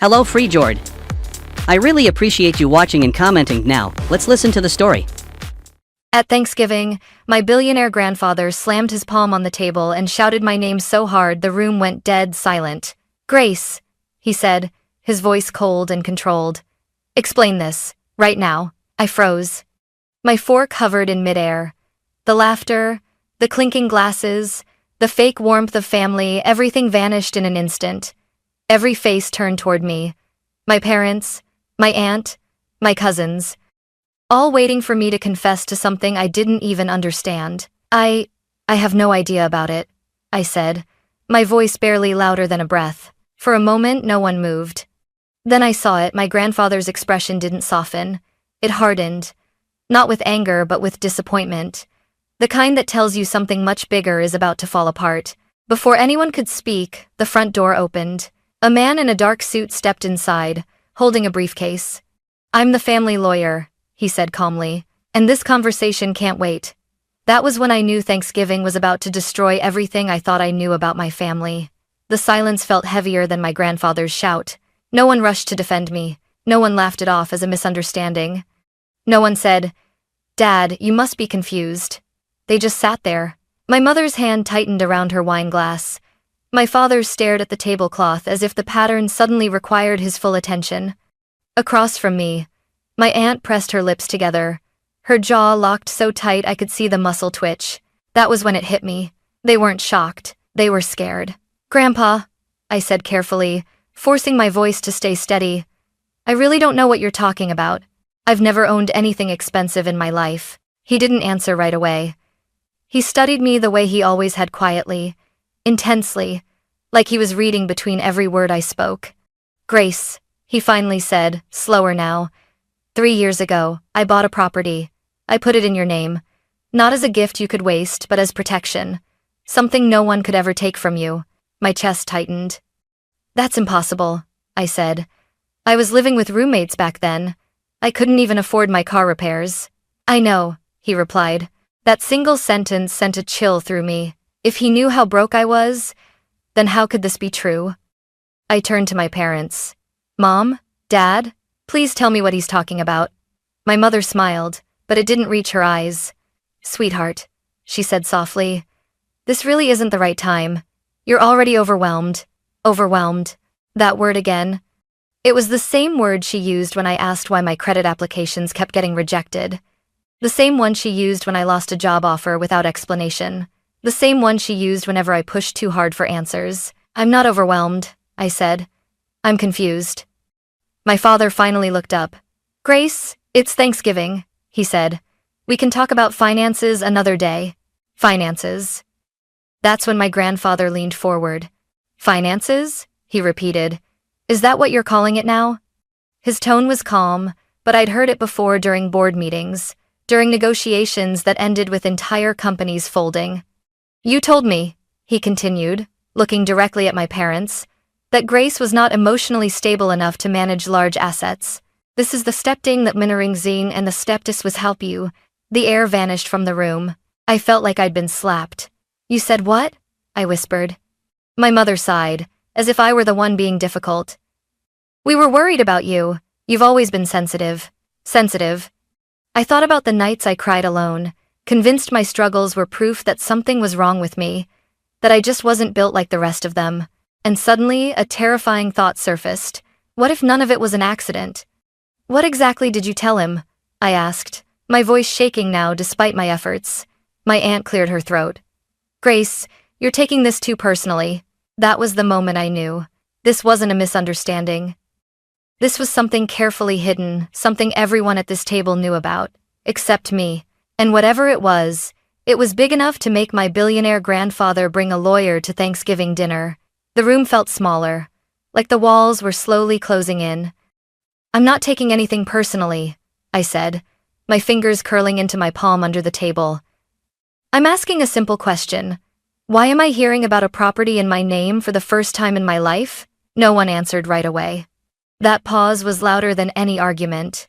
Hello, Freejord. I really appreciate you watching and commenting. Now, let's listen to the story. At Thanksgiving, my billionaire grandfather slammed his palm on the table and shouted my name so hard the room went dead silent. "Grace," he said, his voice cold and controlled. "Explain this, right now." I froze. My fork hovered in midair. The laughter, the clinking glasses, the fake warmth of family, everything vanished in an instant. Every face turned toward me. My parents, my aunt, my cousins. All waiting for me to confess to something I didn't even understand. I have no idea about it," I said, my voice barely louder than a breath. For a moment, no one moved. Then I saw it. My grandfather's expression didn't soften. It hardened. Not with anger, but with disappointment. The kind that tells you something much bigger is about to fall apart. Before anyone could speak, the front door opened. A man in a dark suit stepped inside, holding a briefcase. "I'm the family lawyer," he said calmly, "and this conversation can't wait." That was when I knew Thanksgiving was about to destroy everything I thought I knew about my family. The silence felt heavier than my grandfather's shout. No one rushed to defend me. No one laughed it off as a misunderstanding. No one said, "Dad, you must be confused." They just sat there. My mother's hand tightened around her wine glass. My father stared at the tablecloth as if the pattern suddenly required his full attention. Across from me, my aunt pressed her lips together. Her jaw locked so tight I could see the muscle twitch. That was when it hit me. They weren't shocked. They were scared. "Grandpa," I said carefully, forcing my voice to stay steady. "I really don't know what you're talking about. I've never owned anything expensive in my life." He didn't answer right away. He studied me the way he always had, quietly, intensely, like he was reading between every word I spoke. "Grace," he finally said, slower now. 3 years ago, I bought a property. I put it in your name. Not as a gift you could waste, but as protection. Something no one could ever take from you." My chest tightened. "That's impossible," I said. "I was living with roommates back then. I couldn't even afford my car repairs." "I know," he replied. That single sentence sent a chill through me. If he knew how broke I was, then how could this be true? I turned to my parents. "Mom? Dad? Please tell me what he's talking about." My mother smiled, but it didn't reach her eyes. "Sweetheart," she said softly, "this really isn't the right time. You're already overwhelmed." Overwhelmed. That word again. It was the same word she used when I asked why my credit applications kept getting rejected. The same one she used when I lost a job offer without explanation. The same one she used whenever I pushed too hard for answers. "I'm not overwhelmed," I said. "I'm confused." My father finally looked up. "Grace, it's Thanksgiving," he said. "We can talk about finances another day." Finances. That's when my grandfather leaned forward. "Finances?" he repeated. "Is that what you're calling it now?" His tone was calm, but I'd heard it before during board meetings, during negotiations that ended with entire companies folding. "You told me," he continued, looking directly at my parents, "that Grace was not emotionally stable enough to manage large assets. This is the stepding that minering zing and the steptis was help you." The air vanished from the room. I felt like I'd been slapped. "You said what?" I whispered. My mother sighed, as if I were the one being difficult. "We were worried about you. You've always been sensitive." Sensitive. I thought about the nights I cried alone, convinced my struggles were proof that something was wrong with me, that I just wasn't built like the rest of them. And suddenly, a terrifying thought surfaced. What if none of it was an accident? "What exactly did you tell him?" I asked, my voice shaking now despite my efforts. My aunt cleared her throat. "Grace, you're taking this too personally." That was the moment I knew. This wasn't a misunderstanding. This was something carefully hidden, something everyone at this table knew about, except me. And whatever it was big enough to make my billionaire grandfather bring a lawyer to Thanksgiving dinner. The room felt smaller, like the walls were slowly closing in. "I'm not taking anything personally," I said, my fingers curling into my palm under the table. "I'm asking a simple question. Why am I hearing about a property in my name for the first time in my life?" No one answered right away. That pause was louder than any argument.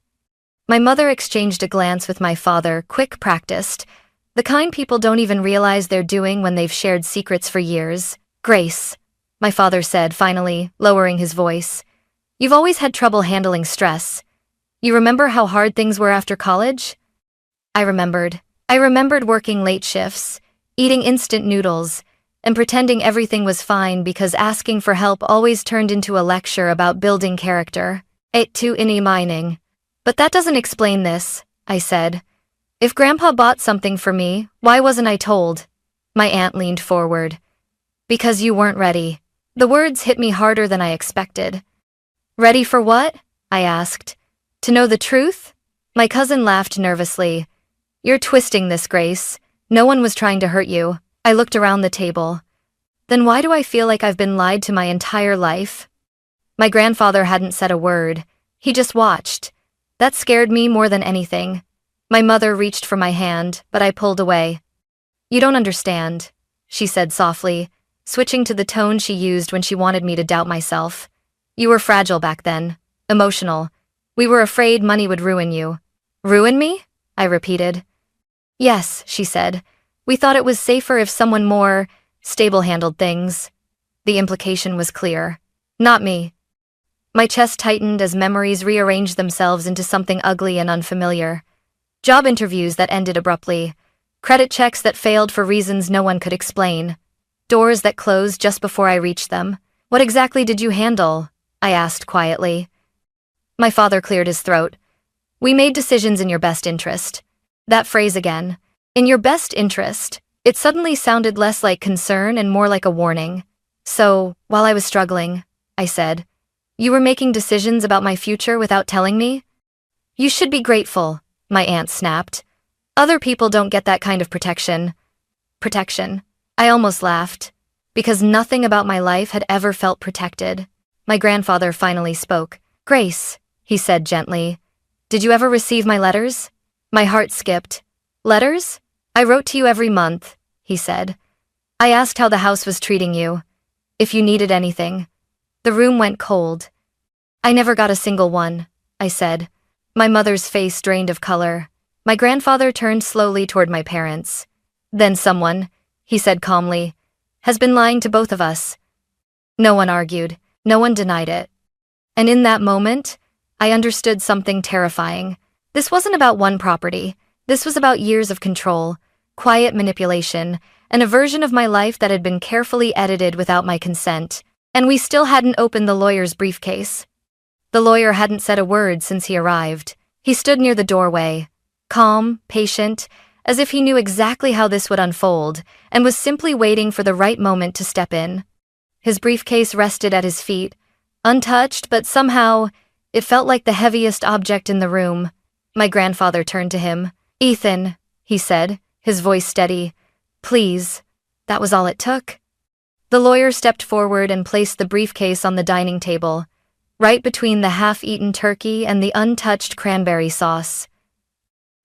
My mother exchanged a glance with my father, quick, practiced, the kind people don't even realize they're doing when they've shared secrets for years. "Grace," my father said finally, lowering his voice, You've always had trouble handling stress. You remember how hard things were after college? I remembered. I remembered working late shifts, eating instant noodles, and pretending everything was fine because asking for help always turned into a lecture about building character. It too any mining. But that doesn't explain this, I said. If Grandpa bought something for me, why wasn't I told? My aunt leaned forward. Because you weren't ready. The words hit me harder than I expected. Ready for what? I asked. To know the truth? My cousin laughed nervously. You're twisting this, Grace. No one was trying to hurt you. I looked around the table. Then why do I feel like I've been lied to my entire life? My grandfather hadn't said a word. He just watched. That scared me more than anything. My mother reached for my hand, but I pulled away. You don't understand, she said softly, switching to the tone she used when she wanted me to doubt myself. You were fragile back then, emotional. We were afraid money would ruin you. Ruin me? I repeated. Yes, she said. We thought it was safer if someone more stable handled things. The implication was clear. Not me. My chest tightened as memories rearranged themselves into something ugly and unfamiliar. Job interviews that ended abruptly. Credit checks that failed for reasons no one could explain. Doors that closed just before I reached them. What exactly did you handle? I asked quietly. My father cleared his throat. We made decisions in your best interest. That phrase again. In your best interest. It suddenly sounded less like concern and more like a warning. So, while I was struggling, I said, you were making decisions about my future without telling me? You should be grateful, my aunt snapped. Other people don't get that kind of protection. Protection. I almost laughed. Because nothing about my life had ever felt protected. My grandfather finally spoke. Grace, he said gently. Did you ever receive my letters? My heart skipped. Letters? I wrote to you every month, he said. I asked how the house was treating you. If you needed anything. The room went cold. I never got a single one, I said. My mother's face drained of color. My grandfather turned slowly toward my parents. Then someone, he said calmly, has been lying to both of us. No one argued. No one denied it. And in that moment, I understood something terrifying. This wasn't about one property. This was about years of control, quiet manipulation, and a version of my life that had been carefully edited without my consent. And we still hadn't opened the lawyer's briefcase. The lawyer hadn't said a word since he arrived. He stood near the doorway, calm, patient, as if he knew exactly how this would unfold, and was simply waiting for the right moment to step in. His briefcase rested at his feet, untouched, but somehow, it felt like the heaviest object in the room. My grandfather turned to him. Ethan, he said, his voice steady. Please. That was all it took. The lawyer stepped forward and placed the briefcase on the dining table, right between the half-eaten turkey and the untouched cranberry sauce.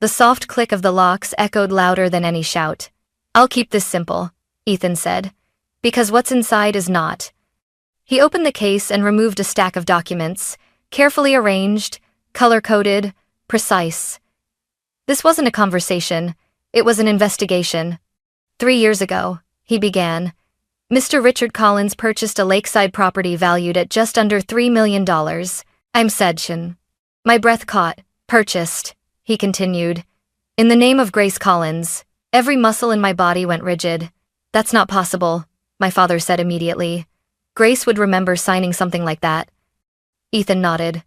The soft click of the locks echoed louder than any shout. I'll keep this simple, Ethan said, because what's inside is not. He opened the case and removed a stack of documents, carefully arranged, color-coded, precise. This wasn't a conversation, it was an investigation. 3 years ago, he began, Mr. Richard Collins purchased a lakeside property valued at just under $3 million. I'm Sedchen. My breath caught. Purchased, he continued. In the name of Grace Collins. Every muscle in my body went rigid. That's not possible, my father said immediately. Grace would remember signing something like that. Ethan nodded.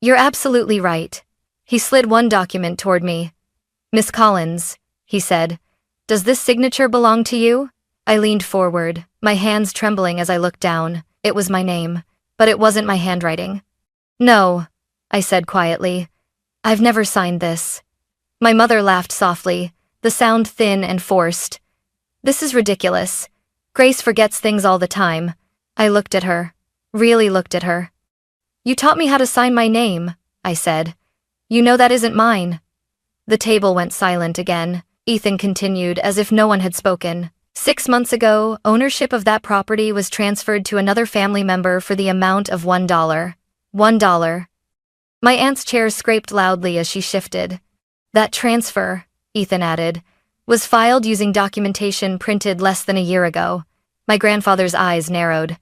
You're absolutely right. He slid one document toward me. Miss Collins, he said, does this signature belong to you? I leaned forward, my hands trembling as I looked down. It was my name, but it wasn't my handwriting. No, I said quietly. I've never signed this. My mother laughed softly, the sound thin and forced. This is ridiculous. Grace forgets things all the time. I looked at her, really looked at her. You taught me how to sign my name, I said. You know that isn't mine. The table went silent again. Ethan continued as if no one had spoken. 6 months ago, ownership of that property was transferred to another family member for the amount of $1. $1. My aunt's chair scraped loudly as she shifted. That transfer, Ethan added, was filed using documentation printed less than a year ago. My grandfather's eyes narrowed.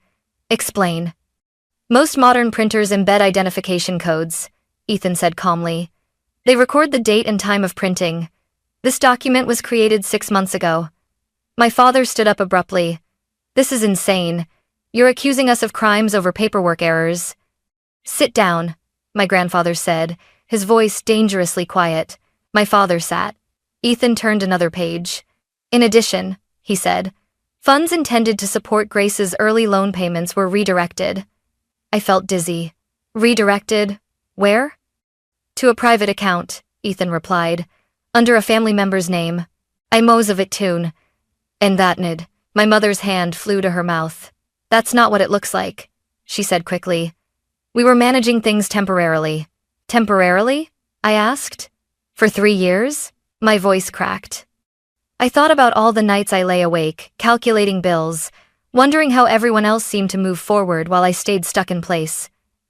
Explain. Most modern printers embed identification codes, Ethan said calmly. They record the date and time of printing. This document was created 6 months ago. My father stood up abruptly. This is insane. You're accusing us of crimes over paperwork errors. Sit down, my grandfather said, his voice dangerously quiet. My father sat. Ethan turned another page. In addition, he said, funds intended to support Grace's early loan payments were redirected. I felt dizzy. Redirected? Where? To a private account, Ethan replied, under a family member's name. I knows of it tune. And thatnid. My mother's hand flew to her mouth. That's not what it looks like, she said quickly. We were managing things temporarily. Temporarily? I asked. For 3 years? My voice cracked. I thought about all the nights I lay awake, calculating bills, wondering how everyone else seemed to move forward while I stayed stuck in place.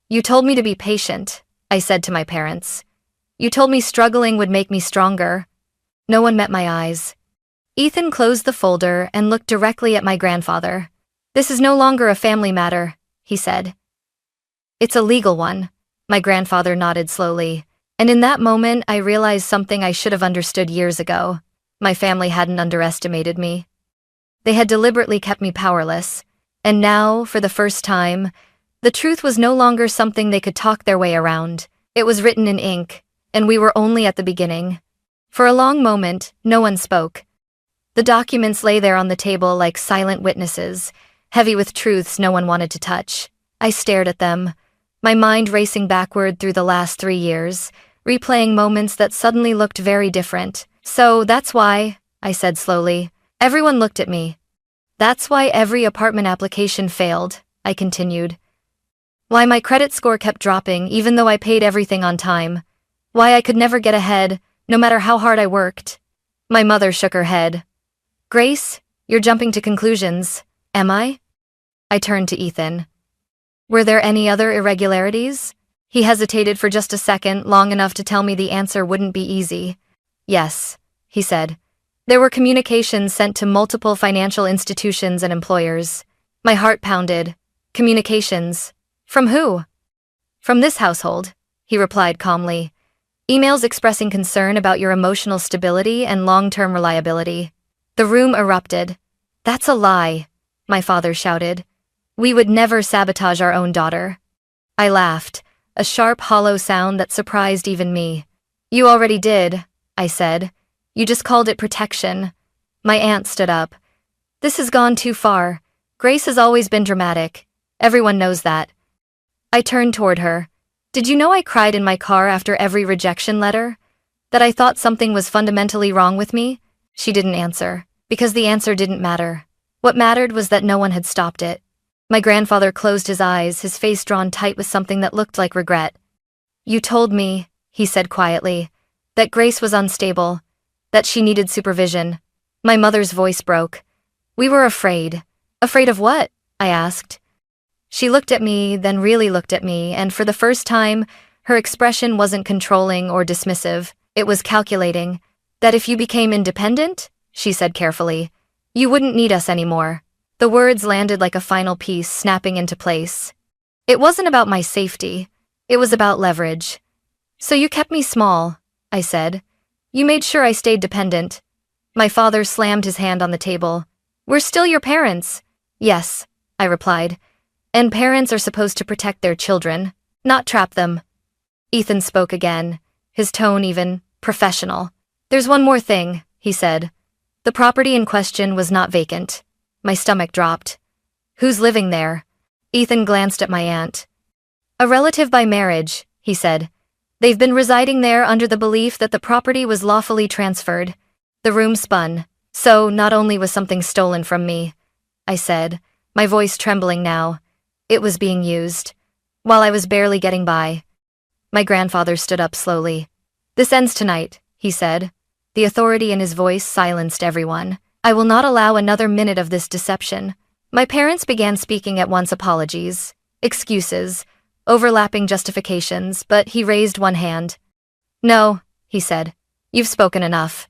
You told me to be patient, I said to my parents. You told me struggling would make me stronger. No one met my eyes. Ethan closed the folder and looked directly at my grandfather. This is no longer a family matter, he said. It's a legal one. My grandfather nodded slowly, and in that moment I realized something I should have understood years ago. My family hadn't underestimated me. They had deliberately kept me powerless, and now, for the first time, the truth was no longer something they could talk their way around. It was written in ink, and we were only at the beginning. For a long moment, no one spoke. The documents lay there on the table like silent witnesses, heavy with truths no one wanted to touch. I stared at them, my mind racing backward through the last 3 years, replaying moments that suddenly looked very different. So that's why, I said slowly, everyone looked at me. That's why every apartment application failed, I continued. Why my credit score kept dropping even though I paid everything on time. Why I could never get ahead, no matter how hard I worked. My mother shook her head. Grace, you're jumping to conclusions, am I? I turned to Ethan. Were there any other irregularities? He hesitated for just a second, long enough to tell me the answer wouldn't be easy. Yes, he said. There were communications sent to multiple financial institutions and employers. My heart pounded. Communications. From who? From this household, he replied calmly. Emails expressing concern about your emotional stability and long-term reliability. The room erupted. That's a lie, my father shouted. We would never sabotage our own daughter. I laughed, a sharp, hollow sound that surprised even me. You already did, I said. You just called it protection. My aunt stood up. This has gone too far. Grace has always been dramatic. Everyone knows that. I turned toward her. Did you know I cried in my car after every rejection letter? That I thought something was fundamentally wrong with me? She didn't answer, because the answer didn't matter. What mattered was that no one had stopped it. My grandfather closed his eyes, his face drawn tight with something that looked like regret. You told me, he said quietly, that Grace was unstable, that she needed supervision. My mother's voice broke. We were afraid. Afraid of what? I asked. She looked at me, then really looked at me, and for the first time, her expression wasn't controlling or dismissive. It was calculating. That if you became independent, she said carefully, you wouldn't need us anymore. The words landed like a final piece snapping into place. It wasn't about my safety. It was about leverage. So you kept me small, I said. You made sure I stayed dependent. My father slammed his hand on the table. We're still your parents. Yes, I replied. And parents are supposed to protect their children, not trap them. Ethan spoke again, his tone even professional. There's one more thing, he said. The property in question was not vacant. My stomach dropped. Who's living there? Ethan glanced at my aunt. A relative by marriage, he said. They've been residing there under the belief that the property was lawfully transferred. The room spun. So not only was something stolen from me, I said, my voice trembling now. It was being used. While I was barely getting by. My grandfather stood up slowly. This ends tonight, he said. The authority in his voice silenced everyone. I will not allow another minute of this deception. My parents began speaking at once, apologies, excuses, overlapping justifications, but he raised one hand. No, he said. You've spoken enough.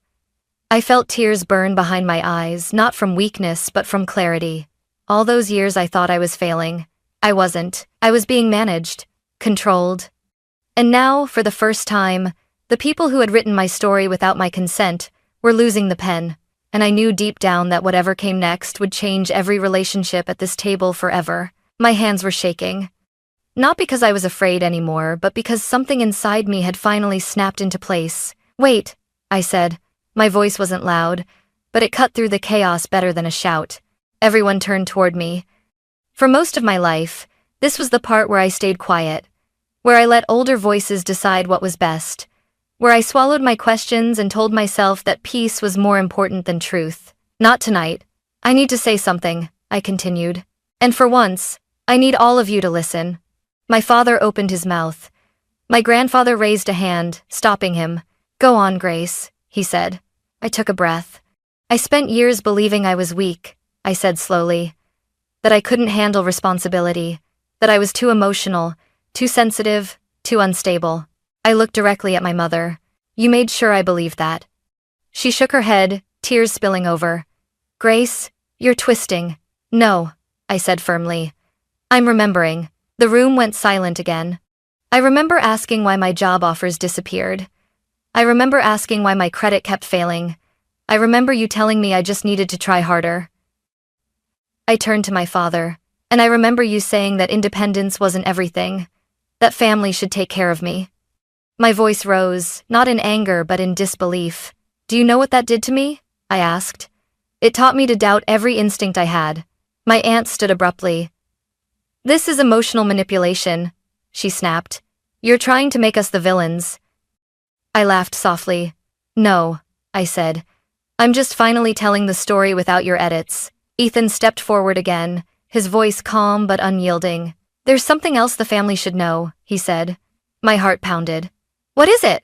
I felt tears burn behind my eyes, not from weakness but from clarity. All those years I thought I was failing. I wasn't. I was being managed, controlled. And now, for the first time, the people who had written my story without my consent were losing the pen, and I knew deep down that whatever came next would change every relationship at this table forever. My hands were shaking. Not because I was afraid anymore, but because something inside me had finally snapped into place. "Wait," I said. My voice wasn't loud, but it cut through the chaos better than a shout. Everyone turned toward me. For most of my life, this was the part where I stayed quiet, where I let older voices decide what was best, where I swallowed my questions and told myself that peace was more important than truth. "Not tonight. I need to say something," I continued. "And for once, I need all of you to listen." My father opened his mouth. My grandfather raised a hand, stopping him. "Go on, Grace," he said. I took a breath. "I spent years believing I was weak," I said slowly. "That I couldn't handle responsibility, that I was too emotional, too sensitive, too unstable." I looked directly at my mother. "You made sure I believed that." She shook her head, tears spilling over. "Grace, you're twisting." "No," I said firmly. "I'm remembering." The room went silent again. I remember asking why my job offers disappeared. I remember asking why my credit kept failing. I remember you telling me I just needed to try harder. I turned to my father, and I remember you saying that independence wasn't everything, that family should take care of me. My voice rose, not in anger but in disbelief. "Do you know what that did to me?" I asked. "It taught me to doubt every instinct I had." My aunt stood abruptly. "This is emotional manipulation," she snapped. "You're trying to make us the villains." I laughed softly. "No," I said. "I'm just finally telling the story without your edits." Ethan stepped forward again, his voice calm but unyielding. "There's something else the family should know," he said. My heart pounded. "What is it?"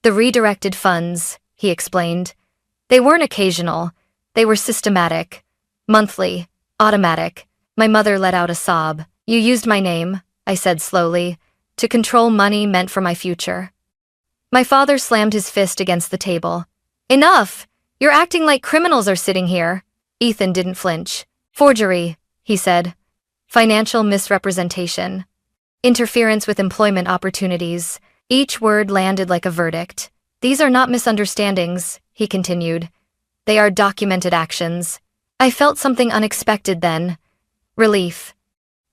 "The redirected funds," he explained. "They weren't occasional. They were systematic. Monthly. Automatic." My mother let out a sob. "You used my name," I said slowly, "to control money meant for my future." My father slammed his fist against the table. "Enough! You're acting like criminals are sitting here." Ethan didn't flinch. "Forgery," he said. "Financial misrepresentation. Interference with employment opportunities." Each word landed like a verdict. "These are not misunderstandings," he continued. "They are documented actions." I felt something unexpected then. Relief.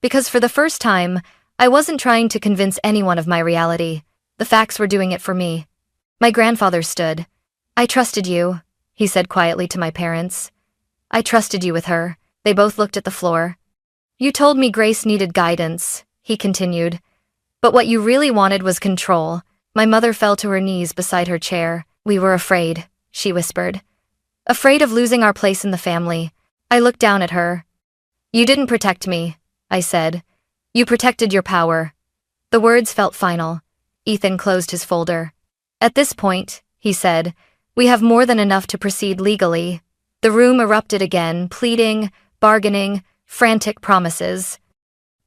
Because for the first time, I wasn't trying to convince anyone of my reality. The facts were doing it for me. My grandfather stood. "I trusted you," he said quietly to my parents. "I trusted you with her." They both looked at the floor. "You told me Grace needed guidance," he continued. "But what you really wanted was control." My mother fell to her knees beside her chair. "We were afraid," she whispered. "Afraid of losing our place in the family." I looked down at her. "You didn't protect me," I said. "You protected your power." The words felt final. Ethan closed his folder. "At this point," he said, "we have more than enough to proceed legally." The room erupted again, pleading, bargaining, frantic promises.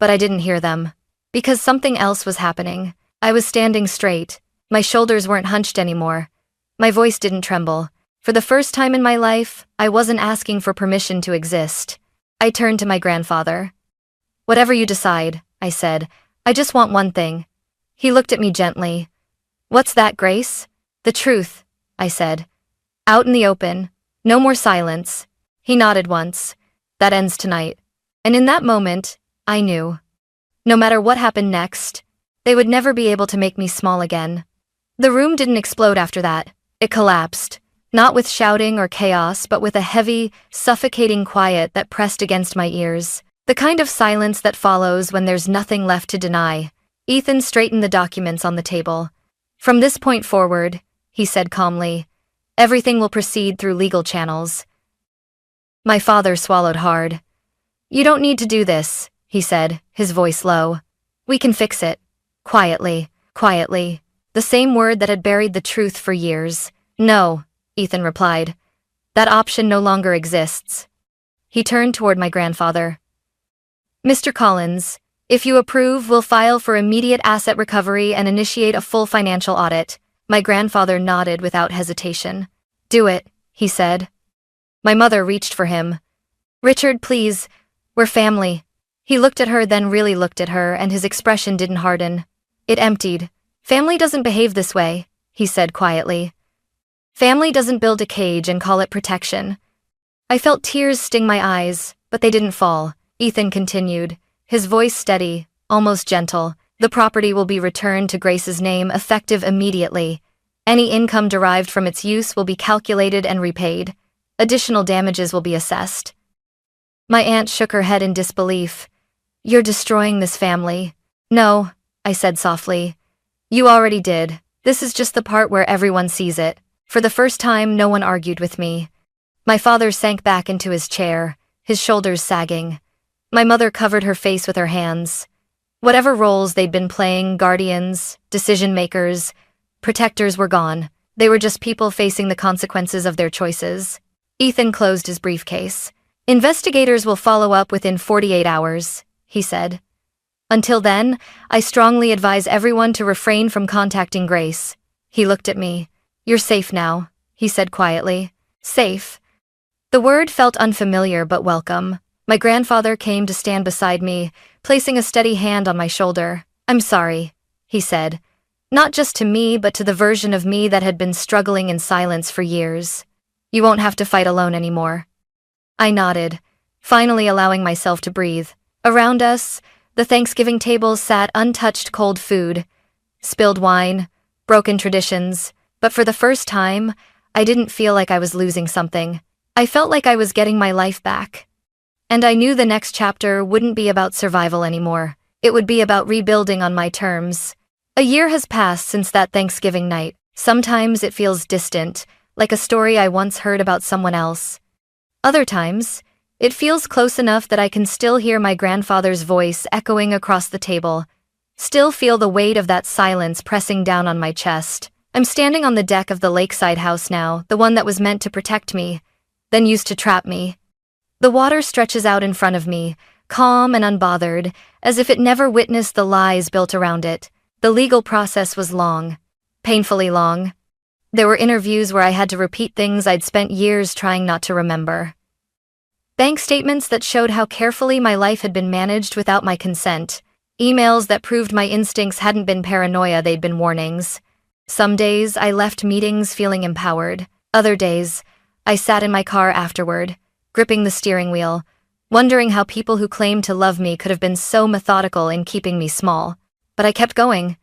But I didn't hear them. Because something else was happening. I was standing straight. My shoulders weren't hunched anymore. My voice didn't tremble. For the first time in my life, I wasn't asking for permission to exist. I turned to my grandfather. "Whatever you decide," I said. "I just want one thing." He looked at me gently. "What's that, Grace?" "The truth," I said. "Out in the open. No more silence." He nodded once. "That ends tonight." And in that moment, I knew. No matter what happened next, they would never be able to make me small again. The room didn't explode after that. It collapsed. Not with shouting or chaos, but with a heavy, suffocating quiet that pressed against my ears. The kind of silence that follows when there's nothing left to deny. Ethan straightened the documents on the table. "From this point forward," he said calmly, "everything will proceed through legal channels." My father swallowed hard. "You don't need to do this," he said, his voice low. "We can fix it." Quietly, quietly. The same word that had buried the truth for years. "No," Ethan replied. "That option no longer exists." He turned toward my grandfather. "Mr. Collins, if you approve, we'll file for immediate asset recovery and initiate a full financial audit." My grandfather nodded without hesitation. "Do it," he said. My mother reached for him. "Richard, please. We're family." He looked at her, then really looked at her, and his expression didn't harden. It emptied. Family doesn't behave this way, he said quietly. Family doesn't build a cage and call it protection. I felt tears sting my eyes, but they didn't fall. Ethan continued, his voice steady, almost gentle. The property will be returned to Grace's name, effective immediately. Any income derived from its use will be calculated and repaid. Additional damages will be assessed. My aunt shook her head in disbelief. You're destroying this family. No, I said softly. You already did. This is just the part where everyone sees it. For the first time, no one argued with me. My father sank back into his chair, his shoulders sagging. My mother covered her face with her hands. Whatever roles they'd been playing, guardians, decision-makers, protectors, were gone. They were just people facing the consequences of their choices. Ethan closed his briefcase. Investigators will follow up within 48 hours, he said. Until then, I strongly advise everyone to refrain from contacting Grace. He looked at me. You're safe now, he said quietly. Safe. The word felt unfamiliar but welcome. My grandfather came to stand beside me, placing a steady hand on my shoulder. I'm sorry, he said. Not just to me, but to the version of me that had been struggling in silence for years. You won't have to fight alone anymore. I nodded, finally allowing myself to breathe. Around us, the Thanksgiving table sat untouched cold food, spilled wine, broken traditions, but for the first time, I didn't feel like I was losing something. I felt like I was getting my life back. And I knew the next chapter wouldn't be about survival anymore. It would be about rebuilding on my terms. A year has passed since that Thanksgiving night. Sometimes it feels distant, like a story I once heard about someone else. Other times, it feels close enough that I can still hear my grandfather's voice echoing across the table, still feel the weight of that silence pressing down on my chest. I'm standing on the deck of the lakeside house now, the one that was meant to protect me, then used to trap me. The water stretches out in front of me, calm and unbothered, as if it never witnessed the lies built around it. The legal process was long, painfully long. There were interviews where I had to repeat things I'd spent years trying not to remember. Bank statements that showed how carefully my life had been managed without my consent. Emails that proved my instincts hadn't been paranoia, they'd been warnings. Some days, I left meetings feeling empowered. Other days, I sat in my car afterward, gripping the steering wheel, wondering how people who claimed to love me could have been so methodical in keeping me small. But I kept going.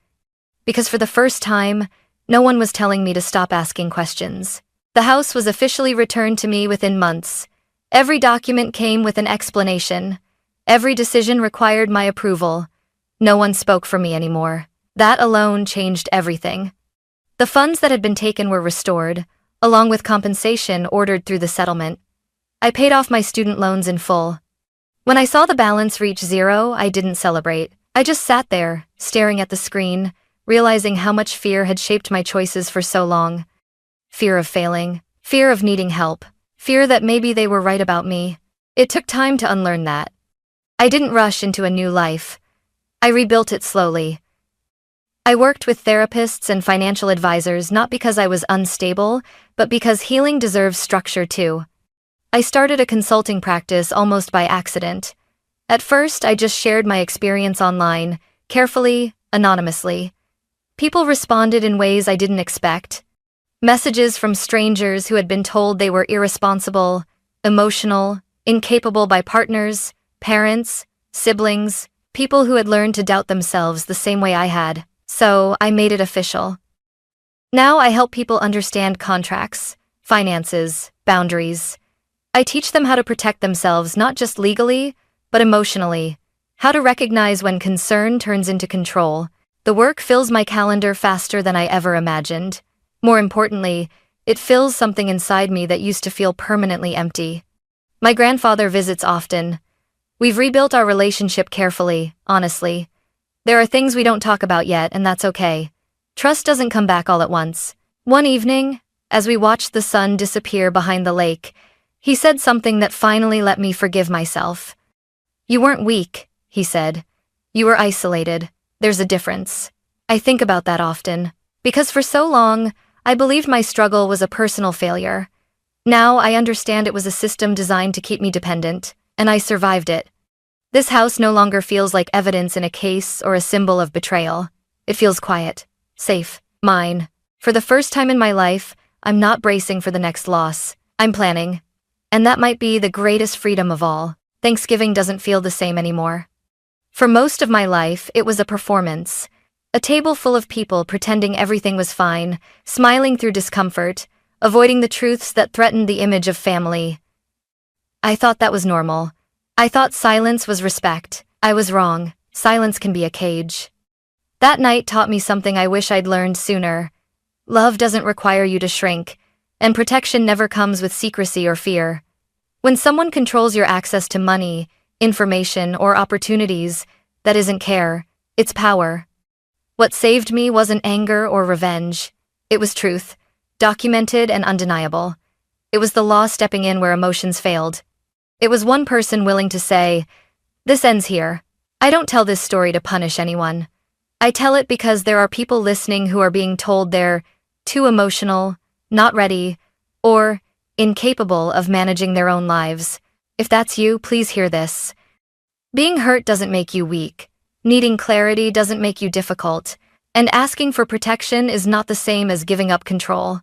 Because for the first time, no one was telling me to stop asking questions. The house was officially returned to me within months. Every document came with an explanation. Every decision required my approval. No one spoke for me anymore. That alone changed everything. The funds that had been taken were restored, along with compensation ordered through the settlement. I paid off my student loans in full. When I saw the balance reach zero, I didn't celebrate. I just sat there, staring at the screen, realizing how much fear had shaped my choices for so long. Fear of failing, fear of needing help, fear that maybe they were right about me. It took time to unlearn that. I didn't rush into a new life. I rebuilt it slowly. I worked with therapists and financial advisors not because I was unstable, but because healing deserves structure too. I started a consulting practice almost by accident. At first, I just shared my experience online, carefully, anonymously. People responded in ways I didn't expect. Messages from strangers who had been told they were irresponsible, emotional, incapable by partners, parents, siblings, people who had learned to doubt themselves the same way I had. So I made it official. Now I help people understand contracts, finances, boundaries. I teach them how to protect themselves not just legally, but emotionally, how to recognize when concern turns into control. The work fills my calendar faster than I ever imagined. More importantly, it fills something inside me that used to feel permanently empty. My grandfather visits often. We've rebuilt our relationship carefully, honestly. There are things we don't talk about yet, and that's okay. Trust doesn't come back all at once. One evening, as we watched the sun disappear behind the lake, he said something that finally let me forgive myself. You weren't weak, he said. You were isolated. There's a difference. I think about that often. Because for so long, I believed my struggle was a personal failure. Now I understand it was a system designed to keep me dependent, and I survived it. This house no longer feels like evidence in a case or a symbol of betrayal. It feels quiet, safe, mine. For the first time in my life, I'm not bracing for the next loss. I'm planning. And that might be the greatest freedom of all. Thanksgiving doesn't feel the same anymore. For most of my life, it was a performance. A table full of people pretending everything was fine, smiling through discomfort, avoiding the truths that threatened the image of family. I thought that was normal. I thought silence was respect. I was wrong. Silence can be a cage. That night taught me something I wish I'd learned sooner. Love doesn't require you to shrink, and protection never comes with secrecy or fear. When someone controls your access to money, information, or opportunities, that isn't care, it's power. What saved me wasn't anger or revenge. It was truth, documented and undeniable. It was the law stepping in where emotions failed. It was one person willing to say, "This ends here." I don't tell this story to punish anyone. I tell it because there are people listening who are being told they're too emotional, not ready, or incapable of managing their own lives. If that's you, please hear this. Being hurt doesn't make you weak. Needing clarity doesn't make you difficult. And asking for protection is not the same as giving up control.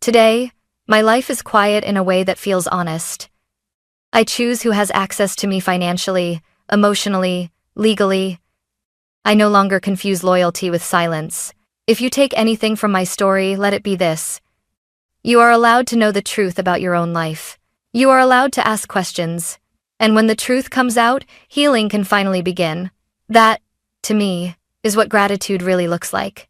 Today, my life is quiet in a way that feels honest. I choose who has access to me financially, emotionally, legally. I no longer confuse loyalty with silence. If you take anything from my story, let it be this. You are allowed to know the truth about your own life. You are allowed to ask questions. And when the truth comes out, healing can finally begin. That, to me, is what gratitude really looks like.